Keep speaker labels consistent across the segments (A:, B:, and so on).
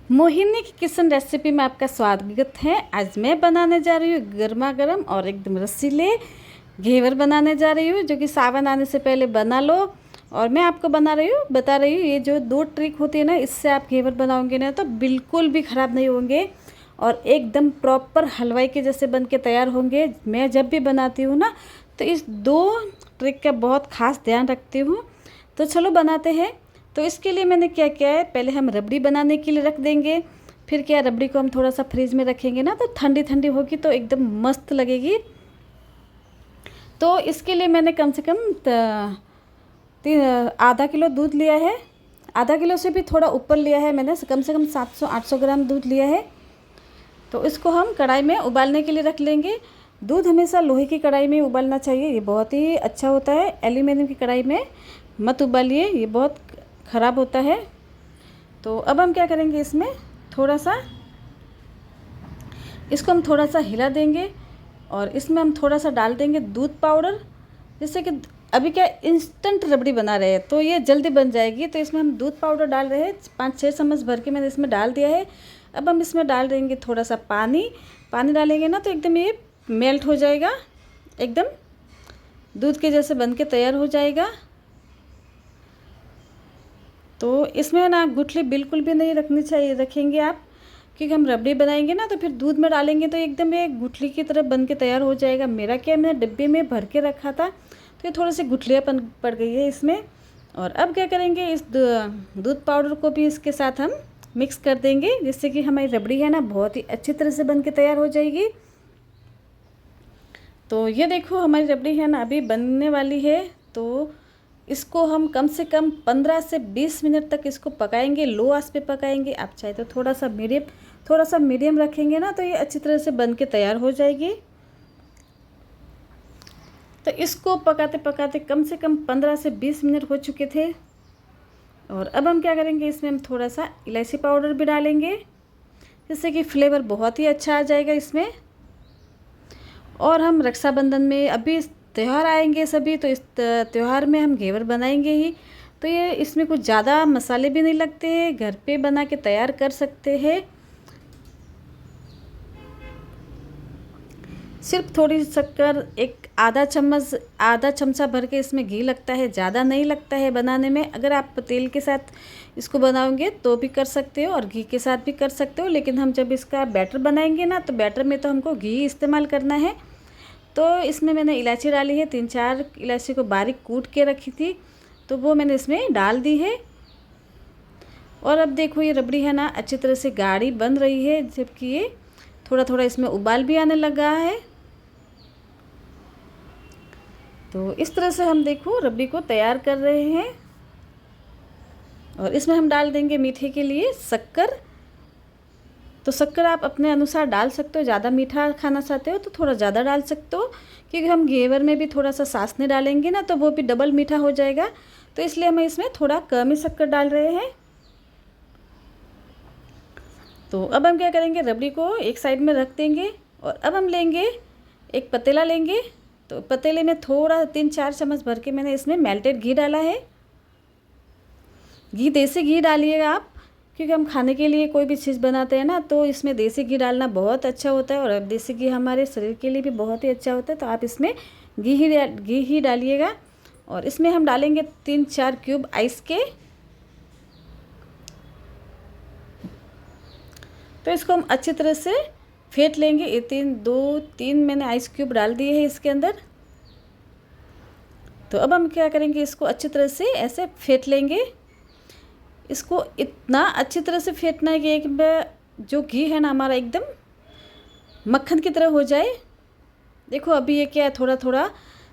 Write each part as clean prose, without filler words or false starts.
A: मोहिनी की kitchen recipe में आपका स्वागत है। आज मैं बनाने जा रही हूँ गर्मा गर्म और एकदम रसीले घेवर बनाने जा रही हूँ, जो कि सावन आने से पहले बना लो। और मैं आपको बता रही हूँ ये जो 2 ट्रिक होती है ना, इससे आप घेवर बनाओगे ना तो बिल्कुल भी ख़राब नहीं होंगे और एकदम प्रॉपर हलवाई के जैसे बन के तैयार होंगे। मैं जब भी बनाती हूँ ना तो इस 2 ट्रिक का बहुत ख़ास ध्यान रखती हूँ। तो चलो बनाते हैं। तो इसके लिए मैंने क्या किया है, पहले हम रबड़ी बनाने के लिए रख देंगे। फिर क्या, रबड़ी को हम थोड़ा सा फ्रिज में रखेंगे ना तो ठंडी ठंडी होगी तो एकदम मस्त लगेगी। तो इसके लिए मैंने कम से कम आधा किलो दूध लिया है। आधा किलो से भी थोड़ा ऊपर लिया है मैंने, कम से कम 700-800 ग्राम दूध लिया है। तो इसको हम कढ़ाई में उबालने के लिए रख लेंगे। दूध हमेशा लोहे की कढ़ाई में उबालना चाहिए, ये बहुत ही अच्छा होता है। एल्यूमिनियम की कढ़ाई में मत उबालिए, ये बहुत ख़राब होता है। तो अब हम क्या करेंगे, इसमें थोड़ा सा इसको हम थोड़ा सा हिला देंगे और इसमें हम थोड़ा सा डाल देंगे दूध पाउडर। जैसे कि अभी क्या इंस्टेंट रबड़ी बना रहे हैं तो ये जल्दी बन जाएगी, तो इसमें हम दूध पाउडर डाल रहे हैं। 5-6 चम्मच भर के मैंने इसमें डाल दिया है। अब हम इसमें डाल देंगे थोड़ा सा पानी। पानी डालेंगे ना तो एकदम ये मेल्ट हो जाएगा, एकदम दूध के जैसे बन के तैयार हो जाएगा। तो इसमें ना गुठली बिल्कुल भी नहीं रखेंगे आप, क्योंकि हम रबड़ी बनाएंगे ना तो फिर दूध में डालेंगे तो एकदम ये गुठली की तरह बन के तैयार हो जाएगा। मेरा क्या, मैंने डिब्बे में भर के रखा था तो ये थोड़ी सी गुठलियाँ पड़ गई है इसमें। और अब क्या करेंगे, इस दूध पाउडर को भी इसके साथ हम मिक्स कर देंगे, जिससे कि हमारी रबड़ी है ना बहुत ही अच्छी तरह से बन के तैयार हो जाएगी। तो ये देखो हमारी रबड़ी है ना अभी बनने वाली है। तो इसको हम कम से कम 15 से 20 मिनट तक इसको पकाएंगे, लो आंच पे पकाएंगे। आप चाहे तो थोड़ा सा मीडियम रखेंगे ना तो ये अच्छी तरह से बन के तैयार हो जाएगी। तो इसको पकाते पकाते कम से कम 15 से 20 मिनट हो चुके थे। और अब हम क्या करेंगे, इसमें हम थोड़ा सा इलायची पाउडर भी डालेंगे, जिससे कि फ्लेवर बहुत ही अच्छा आ जाएगा इसमें। और हम रक्षाबंधन में अभी त्यौहार आएंगे सभी, तो इस त्यौहार में हम घेवर बनाएंगे ही। तो ये इसमें कुछ ज़्यादा मसाले भी नहीं लगते हैं, घर पे बना के तैयार कर सकते हैं। सिर्फ थोड़ी शक्कर, एक आधा चमचा भर के इसमें घी लगता है, ज़्यादा नहीं लगता है बनाने में। अगर आप तेल के साथ इसको बनाओगे तो भी कर सकते हो और घी के साथ भी कर सकते हो, लेकिन हम जब इसका बैटर बनाएंगे ना तो बैटर में तो हमको घी इस्तेमाल करना है। तो इसमें मैंने इलायची डाली है, 3-4 इलायची को बारीक कूट के रखी थी, तो वो मैंने इसमें डाल दी है। और अब देखो ये रबड़ी है ना अच्छी तरह से गाढ़ी बन रही है, जबकि ये थोड़ा थोड़ा इसमें उबाल भी आने लगा है। तो इस तरह से हम देखो रबड़ी को तैयार कर रहे हैं। और इसमें हम डाल देंगे मीठे के लिए शक्कर। तो शक्कर आप अपने अनुसार डाल सकते हो, ज़्यादा मीठा खाना चाहते हो तो थोड़ा ज़्यादा डाल सकते हो, क्योंकि हम घेवर में भी थोड़ा सा सासने डालेंगे ना तो वो भी डबल मीठा हो जाएगा। तो इसलिए हम इसमें थोड़ा कम ही शक्कर डाल रहे हैं। तो अब हम क्या करेंगे, रबड़ी को एक साइड में रख देंगे और अब हम लेंगे एक पतीला लेंगे। तो पतीले में थोड़ा 3-4 चम्मच भर के मैंने इसमें मेल्टेड घी डाला है। घी देसी घी डालिएगा आप, क्योंकि हम खाने के लिए कोई भी चीज़ बनाते हैं ना तो इसमें देसी घी डालना बहुत अच्छा होता है। और अब देसी घी हमारे शरीर के लिए भी बहुत ही अच्छा होता है, तो आप इसमें घी ही डालिएगा। और इसमें हम डालेंगे 3-4 क्यूब आइस के। तो इसको हम अच्छी तरह से फेंट लेंगे। ये 2-3 मैंने आइस क्यूब डाल दिए हैं इसके अंदर। तो अब हम क्या करेंगे, इसको अच्छी तरह से ऐसे फेंट लेंगे। इसको इतना अच्छी तरह से फेंटना है कि एक जो घी है ना हमारा एकदम मक्खन की तरह हो जाए। देखो अभी ये क्या है, थोड़ा थोड़ा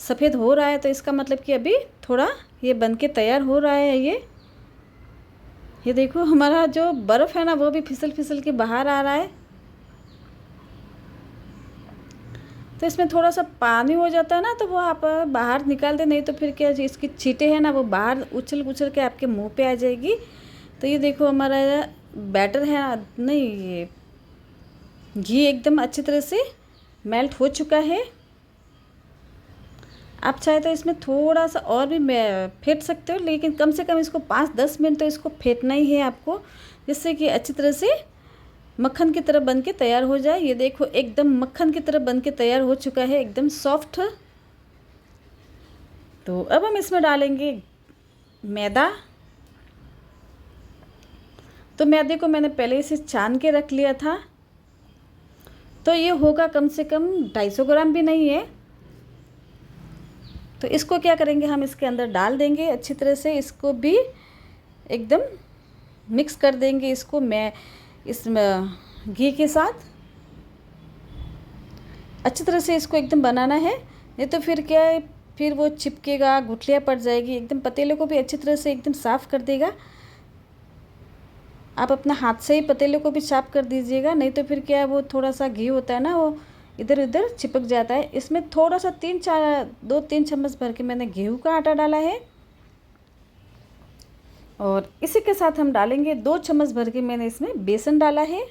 A: सफ़ेद हो रहा है, तो इसका मतलब कि अभी थोड़ा ये बन के तैयार हो रहा है। ये देखो हमारा जो बर्फ़ है ना वो भी फिसल फिसल के बाहर आ रहा है। तो इसमें थोड़ा सा पानी हो जाता है ना तो वो आप बाहर निकाल दें, नहीं तो फिर क्या इसकी छींटे हैं ना वो बाहर उछल उछल के आपके मुंह पे आ जाएगी। तो ये देखो हमारा बैटर है नहीं, ये घी एकदम अच्छी तरह से मेल्ट हो चुका है। आप चाहे तो इसमें थोड़ा सा और भी फेंट सकते हो, लेकिन कम से कम इसको 5-10 मिनट तो इसको फेंटना ही है आपको, जिससे कि अच्छी तरह से मक्खन की तरह बन के तैयार हो जाए। ये देखो एकदम मक्खन की तरह बन के तैयार हो चुका है, एकदम सॉफ्ट। तो अब हम इसमें डालेंगे मैदा। तो मैदे को मैंने पहले इसे छान के रख लिया था। तो ये होगा कम से कम 250 ग्राम भी नहीं है। तो इसको क्या करेंगे, हम इसके अंदर डाल देंगे अच्छी तरह से। इसको भी एकदम मिक्स कर देंगे, इसको मैं इसमें घी के साथ अच्छी तरह से इसको एकदम बनाना है। नहीं तो फिर क्या है, फिर वो चिपकेगा, गुठलियाँ पड़ जाएगी। एकदम पतीले को भी अच्छी तरह से एकदम साफ़ कर देगा। आप अपना हाथ से ही पतीले को भी साफ कर दीजिएगा, नहीं तो फिर क्या है, वो थोड़ा सा घी होता है ना, वो इधर उधर चिपक जाता है। इसमें थोड़ा सा 2-3 चम्मच भर के मैंने गेहूं का आटा डाला है। और इसी के साथ हम डालेंगे 2 चम्मच भर के मैंने इसमें बेसन डाला है।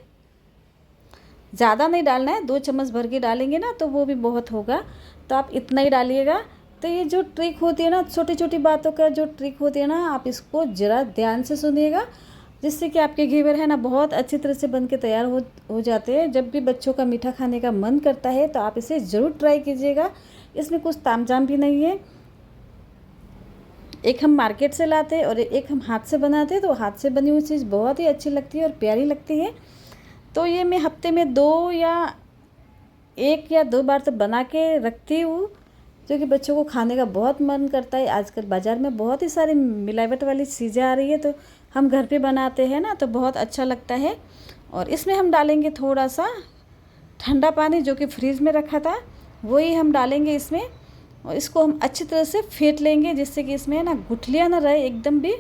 A: ज़्यादा नहीं डालना है, 2 चम्मच भर के डालेंगे ना तो वो भी बहुत होगा, तो आप इतना ही डालिएगा। तो ये जो ट्रिक होती है ना, छोटी छोटी बातों का जो ट्रिक होती है ना, आप इसको ज़रा ध्यान से सुनिएगा, जिससे कि आपके घेवर है ना बहुत अच्छी तरह से बन के तैयार हो जाते हैं। जब भी बच्चों का मीठा खाने का मन करता है तो आप इसे ज़रूर ट्राई कीजिएगा। इसमें कुछ तामझाम भी नहीं है। एक हम मार्केट से लाते हैं और एक हम हाथ से बनाते हैं, तो हाथ से बनी हुई चीज़ बहुत ही अच्छी लगती है और प्यारी लगती है। तो ये मैं हफ्ते में 1 या 2 बार तो बना के रखती हूँ, जो कि बच्चों को खाने का बहुत मन करता है। आजकल बाज़ार में बहुत ही सारी मिलावट वाली चीज़ें आ रही है, तो हम घर पे बनाते हैं ना तो बहुत अच्छा लगता है। और इसमें हम डालेंगे थोड़ा सा ठंडा पानी, जो कि फ्रीज में रखा था, वही हम डालेंगे इसमें। और इसको हम अच्छी तरह से फेंट लेंगे, जिससे कि इसमें ना गुठलियाँ ना रहे एकदम भी।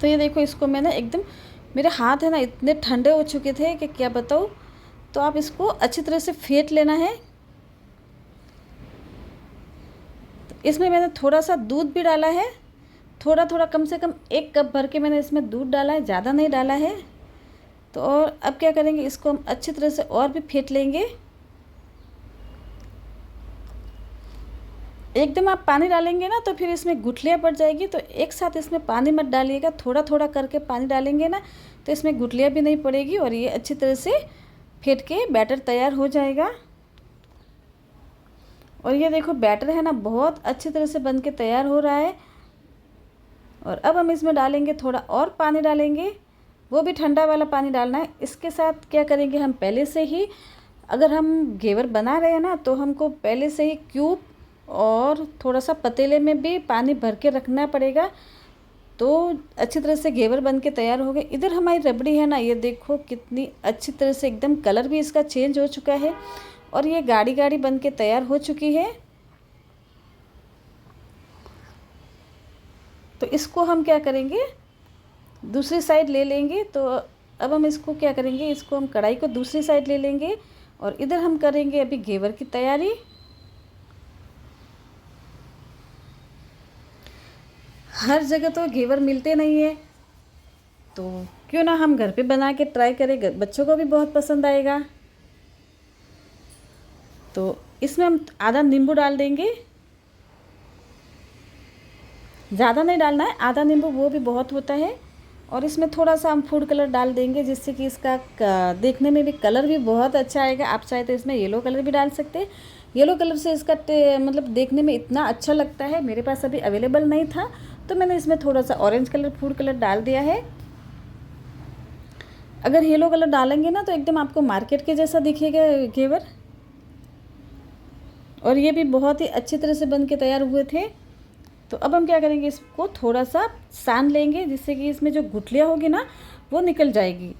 A: तो ये देखो, इसको मैंने एकदम, मेरे हाथ है ना इतने ठंडे हो चुके थे कि क्या बताऊँ। तो आप इसको अच्छी तरह से फेंट लेना है। तो इसमें मैंने थोड़ा सा दूध भी डाला है, थोड़ा थोड़ा, कम से कम 1 कप भर के मैंने इसमें दूध डाला है, ज़्यादा नहीं डाला है। तो और अब क्या करेंगे, इसको हम अच्छी तरह से और भी फेंट लेंगे। एकदम आप पानी डालेंगे ना तो फिर इसमें गुठलियाँ पड़ जाएगी। तो एक साथ इसमें पानी मत डालिएगा, थोड़ा थोड़ा करके पानी डालेंगे ना तो इसमें गुठलियाँ भी नहीं पड़ेगी और ये अच्छी तरह से फेंट के बैटर तैयार हो जाएगा। और ये देखो बैटर है ना बहुत अच्छी तरह से बन के तैयार हो रहा है। और अब हम इसमें डालेंगे थोड़ा और पानी डालेंगे, वो भी ठंडा वाला पानी डालना है। इसके साथ क्या करेंगे, हम पहले से ही, अगर हम घेवर बना रहे हैं ना तो हमको पहले से ही क्यूब और थोड़ा सा पतीले में भी पानी भर के रखना पड़ेगा, तो अच्छी तरह से घेवर बन के तैयार हो गए। इधर हमारी रबड़ी है ना, ये देखो कितनी अच्छी तरह से एकदम कलर भी इसका चेंज हो चुका है और ये गाढ़ी गाढ़ी बन के तैयार हो चुकी है। तो इसको हम क्या करेंगे, दूसरी साइड ले लेंगे। तो अब हम इसको क्या करेंगे, इसको हम कढ़ाई को दूसरी साइड ले लेंगे और इधर हम करेंगे अभी घेवर की तैयारी। हर जगह तो घेवर मिलते नहीं है, तो क्यों ना हम घर पे बना के ट्राई करें, बच्चों को भी बहुत पसंद आएगा। तो इसमें हम आधा नींबू डाल देंगे, ज़्यादा नहीं डालना है, आधा नींबू वो भी बहुत होता है। और इसमें थोड़ा सा हम फूड कलर डाल देंगे, जिससे कि इसका देखने में भी कलर भी बहुत अच्छा आएगा। आप चाहे तो इसमें येलो कलर भी डाल सकते हैं, येलो कलर से इसका मतलब देखने में इतना अच्छा लगता है। मेरे पास अभी अवेलेबल नहीं था तो मैंने इसमें थोड़ा सा ऑरेंज कलर फूड कलर डाल दिया है। अगर येलो कलर डालेंगे ना तो एकदम आपको मार्केट के जैसा दिखेगा घेवर। और ये भी बहुत ही अच्छी तरह से बन के तैयार हुए थे। तो अब हम क्या करेंगे, इसको थोड़ा सा सान लेंगे, जिससे कि इसमें जो गुठलियाँ होगी ना वो निकल जाएगी।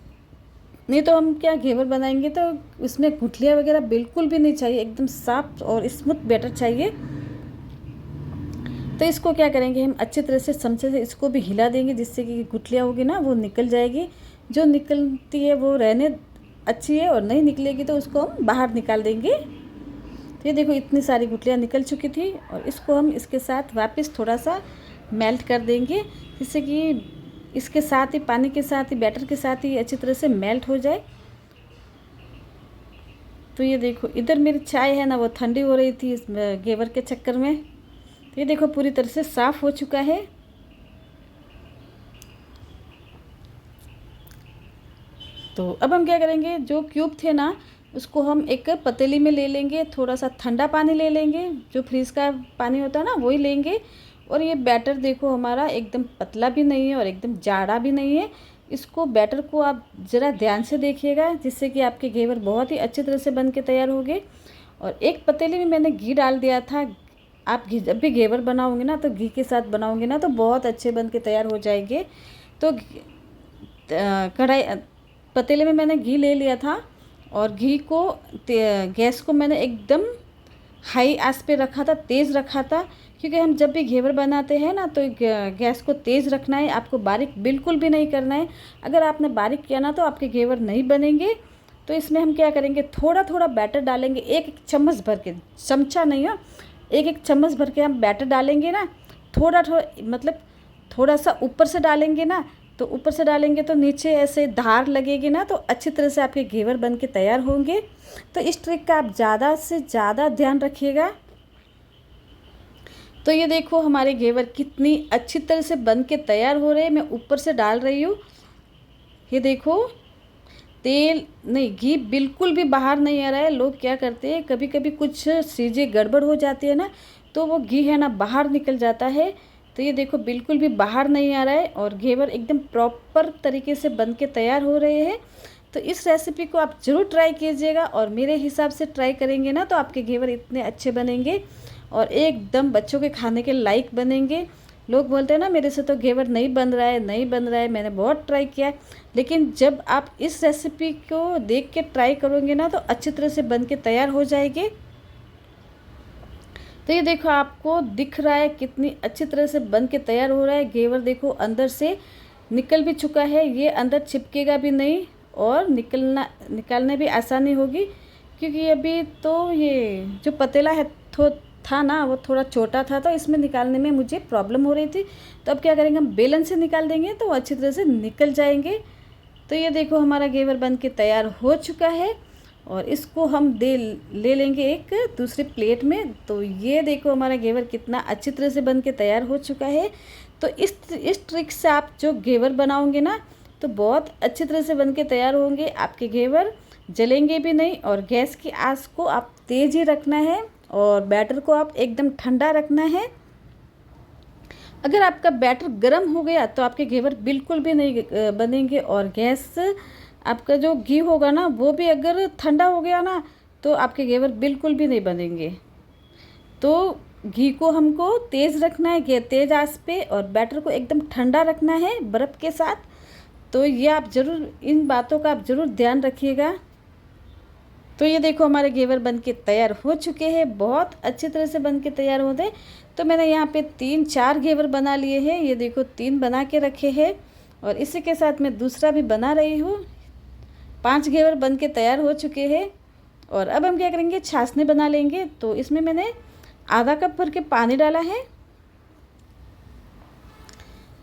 A: नहीं तो हम क्या घेवर बनाएंगे तो इसमें गुठलियाँ वगैरह बिल्कुल भी नहीं चाहिए, एकदम साफ और स्मूथ बैटर चाहिए। तो इसको क्या करेंगे, हम अच्छी तरह से चमचे से इसको भी हिला देंगे, जिससे कि गुठलियाँ होगी ना वो निकल जाएगी। जो निकलती है वो रहने अच्छी है और नहीं निकलेगी तो उसको हम बाहर निकाल देंगे। तो ये देखो इतनी सारी गुठलियाँ निकल चुकी थी और इसको हम इसके साथ वापस थोड़ा सा मेल्ट कर देंगे, जिससे कि इसके साथ ही, पानी के साथ ही, बैटर के साथ ही अच्छी तरह से मेल्ट हो जाए। तो ये देखो इधर मेरी चाय है ना वो ठंडी हो रही थी इस घेवर के चक्कर में। तो ये देखो पूरी तरह से साफ़ हो चुका है। तो अब हम क्या करेंगे, जो क्यूब थे ना उसको हम एक पतीली में ले लेंगे, थोड़ा सा ठंडा पानी ले लेंगे, जो फ्रिज का पानी होता है ना वही लेंगे। और ये बैटर देखो हमारा एकदम पतला भी नहीं है और एकदम जाड़ा भी नहीं है। इसको बैटर को आप ज़रा ध्यान से देखिएगा, जिससे कि आपके घेवर बहुत ही अच्छी तरह से बन के तैयार होंगे। और एक पतीली में मैंने घी डाल दिया था। आप घी जब भी घेवर बनाओगे ना तो घी के साथ बनाओगे ना तो बहुत अच्छे बन के तैयार हो जाएंगे। तो कढ़ाई पतीले में मैंने घी ले लिया था और घी को गैस को मैंने एकदम हाई आंच पे रखा था, तेज़ रखा था, क्योंकि हम जब भी घेवर बनाते हैं ना तो गैस को तेज़ रखना है, आपको बारीक बिल्कुल भी नहीं करना है। अगर आपने बारीक किया ना तो आपके घेवर नहीं बनेंगे। तो इसमें हम क्या करेंगे, थोड़ा थोड़ा बैटर डालेंगे, एक एक चम्मच भर के, चमचा नहीं हो, एक एक चम्मच भर के हम बैटर डालेंगे ना। थोड़ा थोड़ा मतलब थोड़ा सा ऊपर से डालेंगे ना, तो ऊपर से डालेंगे तो नीचे ऐसे धार लगेगी ना, तो अच्छी तरह से आपके घेवर बन के तैयार होंगे। तो इस ट्रिक का आप ज़्यादा से ज़्यादा ध्यान रखिएगा। तो ये देखो हमारे घेवर कितनी अच्छी तरह से बन के तैयार हो रहे हैं। मैं ऊपर से डाल रही हूँ, ये देखो तेल नहीं, घी बिल्कुल भी बाहर नहीं आ रहा है। लोग क्या करते हैं, कभी कभी कुछ चीज़ें गड़बड़ हो जाती है ना, तो वो घी है ना बाहर निकल जाता है। तो ये देखो बिल्कुल भी बाहर नहीं आ रहा है और घेवर एकदम प्रॉपर तरीके से बन के तैयार हो रहे हैं। तो इस रेसिपी को आप ज़रूर ट्राई कीजिएगा और मेरे हिसाब से ट्राई करेंगे ना तो आपके घेवर इतने अच्छे बनेंगे और एकदम बच्चों के खाने के लायक बनेंगे। लोग बोलते हैं ना मेरे से तो घेवर नहीं बन रहा है, नहीं बन रहा है, मैंने बहुत ट्राई किया, लेकिन जब आप इस रेसिपी को देख के ट्राई करोगे ना तो अच्छी तरह से बन के तैयार हो जाएगी। तो ये देखो आपको दिख रहा है कितनी अच्छी तरह से बन के तैयार हो रहा है। घेवर देखो अंदर से निकल भी चुका है, ये अंदर चिपकेगा भी नहीं और निकालने भी आसानी होगी, क्योंकि अभी तो ये जो पतीला है था ना वो थोड़ा छोटा था, तो इसमें निकालने में मुझे प्रॉब्लम हो रही थी। तो अब क्या करेंगे, हम बेलन से निकाल देंगे तो वो अच्छी तरह से निकल जाएंगे। तो ये देखो हमारा घेवर बन के तैयार हो चुका है और इसको हम ले लेंगे एक दूसरी प्लेट में। तो ये देखो हमारा घेवर कितना अच्छी तरह से बन के तैयार हो चुका है। तो इस ट्रिक से आप जो घेवर बनाओगे ना तो बहुत अच्छी तरह से बन के तैयार होंगे, आपके घेवर जलेंगे भी नहीं। और गैस की आंच को आप तेज़ ही रखना है और बैटर को आप एकदम ठंडा रखना है। अगर आपका बैटर गर्म हो गया तो आपके घेवर बिल्कुल भी नहीं बनेंगे और गैस आपका जो घी होगा ना वो भी अगर ठंडा हो गया ना तो आपके घेवर बिल्कुल भी नहीं बनेंगे। तो घी को हमको तेज़ रखना है, तेज़ आंच पे, और बैटर को एकदम ठंडा रखना है बर्फ़ के साथ। तो ये आप ज़रूर, इन बातों का आप ज़रूर ध्यान रखिएगा। तो ये देखो हमारे घेवर बन के तैयार हो चुके हैं, बहुत अच्छी तरह से बन के तैयार होते हैं। तो मैंने यहाँ पे 3-4 घेवर बना लिए हैं, ये देखो 3 बना के रखे हैं और इसी के साथ मैं दूसरा भी बना रही हूँ। 5 घेवर बन के तैयार हो चुके हैं। और अब हम क्या करेंगे, छाछनी बना लेंगे। तो इसमें मैंने आधा कप भर के पानी डाला है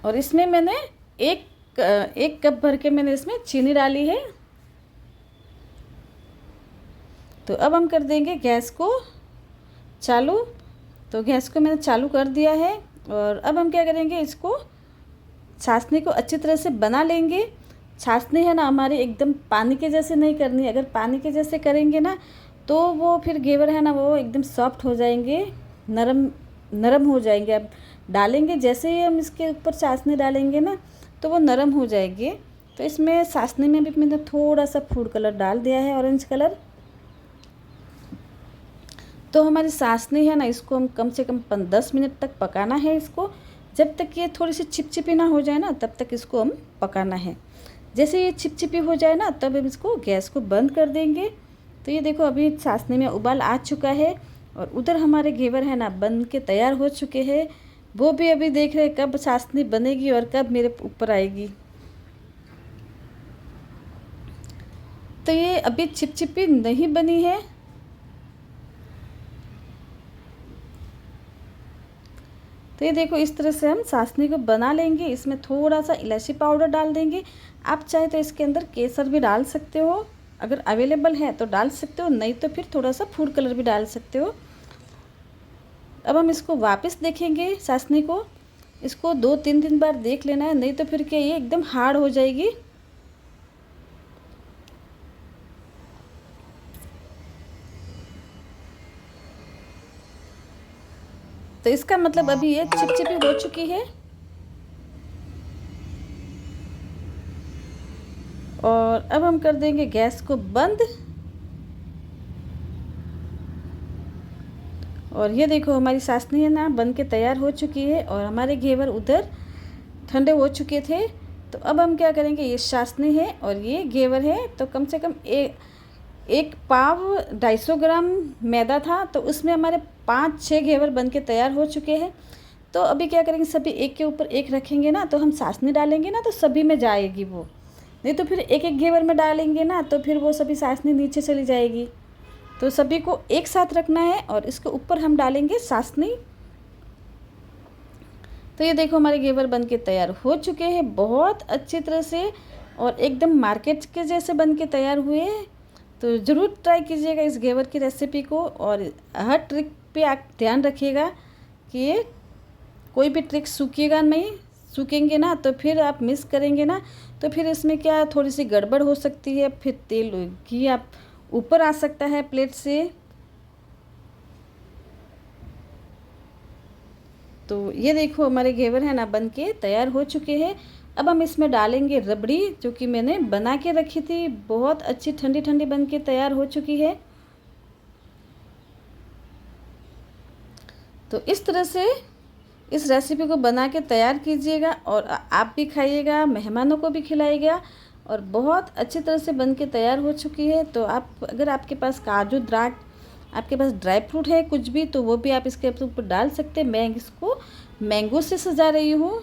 A: और इसमें मैंने एक कप भर के मैंने इसमें चीनी डाली है। तो अब हम कर देंगे गैस को चालू। तो गैस को मैंने चालू कर दिया है और अब हम क्या करेंगे, इसको छाछनी को अच्छी तरह से बना लेंगे। छाछनी है ना हमारी एकदम पानी के जैसे नहीं करनी, अगर पानी के जैसे करेंगे ना तो वो फिर घेवर है ना वो एकदम सॉफ्ट हो जाएंगे, नरम हो जाएंगे। अब डालेंगे जैसे ही हम इसके ऊपर छाछनी डालेंगे ना तो वो नरम हो जाएंगे। तो इसमें छाछनी में भी मैंने थोड़ा सा फूड कलर डाल दिया है, ऑरेंज कलर। तो हमारी छाछनी है ना इसको हम कम से कम 10 मिनट तक पकाना है। इसको जब तक ये थोड़ी सी चिपचिपी ना हो जाए ना तब तक इसको हम पकाना है। जैसे ये चिपचिपी हो जाए ना तब हम इसको गैस को बंद कर देंगे। तो ये देखो अभी छाछनी में उबाल आ चुका है और उधर हमारे घेवर है ना बन के तैयार हो चुके हैं। वो भी अभी देख रहे हैं कब छाछनी बनेगी और कब मेरे ऊपर आएगी। तो ये अभी चिपचिपी नहीं बनी है। तो ये देखो इस तरह से हम छाछनी को बना लेंगे। इसमें थोड़ा सा इलायची पाउडर डाल देंगे। आप चाहे तो इसके अंदर केसर भी डाल सकते हो, अगर अवेलेबल है तो डाल सकते हो, नहीं तो फिर थोड़ा सा फूड कलर भी डाल सकते हो। अब हम इसको वापस देखेंगे छाछनी को। इसको 2-3 दिन बाद देख लेना है, नहीं तो फिर क्या ये एकदम हार्ड हो जाएगी। तो इसका मतलब अभी ये चिपचिपी हो चुकी है। और अब हम कर देंगे गैस को बंद। और ये देखो हमारी चाशनी है ना बन के तैयार हो चुकी है और हमारे घेवर उधर ठंडे हो चुके थे। तो अब हम क्या करेंगे, ये चाशनी है और ये घेवर है, तो कम से कम एक पाव 250 ग्राम मैदा था, तो उसमें हमारे 5-6 घेवर बन के तैयार हो चुके हैं। तो अभी क्या करेंगे, सभी एक के ऊपर एक रखेंगे ना, तो हम चाशनी डालेंगे ना तो सभी में जाएगी वो, नहीं तो फिर एक एक घेवर में डालेंगे ना तो फिर वो सभी चाशनी नीचे चली जाएगी। तो सभी को एक साथ रखना है और इसके ऊपर हम डालेंगे चाशनी। तो ये देखो हमारे घेवर बन के तैयार हो चुके हैं बहुत अच्छी तरह से और एकदम मार्केट के जैसे बन के तैयार हुए। तो ज़रूर ट्राई कीजिएगा इस घेवर की रेसिपी को, और हर ट्रिक पे आप ध्यान रखिएगा कि ये कोई भी ट्रिक सूखिएगा नहीं, सूखेंगे ना तो फिर आप मिस करेंगे ना तो फिर इसमें क्या थोड़ी सी गड़बड़ हो सकती है, फिर तेल घी आप ऊपर आ सकता है प्लेट से। तो ये देखो हमारे घेवर है ना बन के तैयार हो चुके हैं। अब हम इसमें डालेंगे रबड़ी जो कि मैंने बना के रखी थी, बहुत अच्छी ठंडी ठंडी बन के तैयार हो चुकी है। तो इस तरह से इस रेसिपी को बना के तैयार कीजिएगा और आप भी खाइएगा, मेहमानों को भी खिलाइएगा, और बहुत अच्छी तरह से बन के तैयार हो चुकी है। तो आप अगर आपके पास काजू द्राक्ष, आपके पास ड्राई फ्रूट है कुछ भी, तो वो भी आप इसके ऊपर डाल सकते हैं। मैं इसको मैंगो से सजा रही हूँ,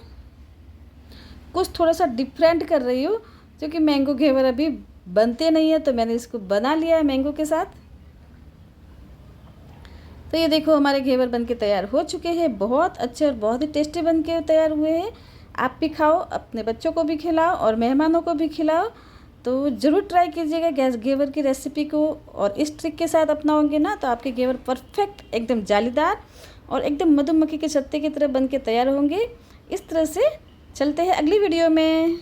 A: कुछ थोड़ा सा डिफरेंट कर रही हूँ क्योंकि मैंगो घेवर अभी बनते नहीं है, तो मैंने इसको बना लिया है मैंगो के साथ। तो ये देखो हमारे घेवर बन के तैयार हो चुके हैं, बहुत अच्छे और बहुत ही टेस्टी बन के तैयार हुए हैं। आप भी खाओ, अपने बच्चों को भी खिलाओ और मेहमानों को भी खिलाओ। तो ज़रूर ट्राई कीजिएगा गैस घेवर की रेसिपी को, और इस ट्रिक के साथ अपनाओगे ना तो आपके घेवर परफेक्ट एकदम जालीदार और एकदम मधुमक्खी के छत्ते की तरह बन के तैयार होंगे। इस तरह से चलते हैं अगली वीडियो में।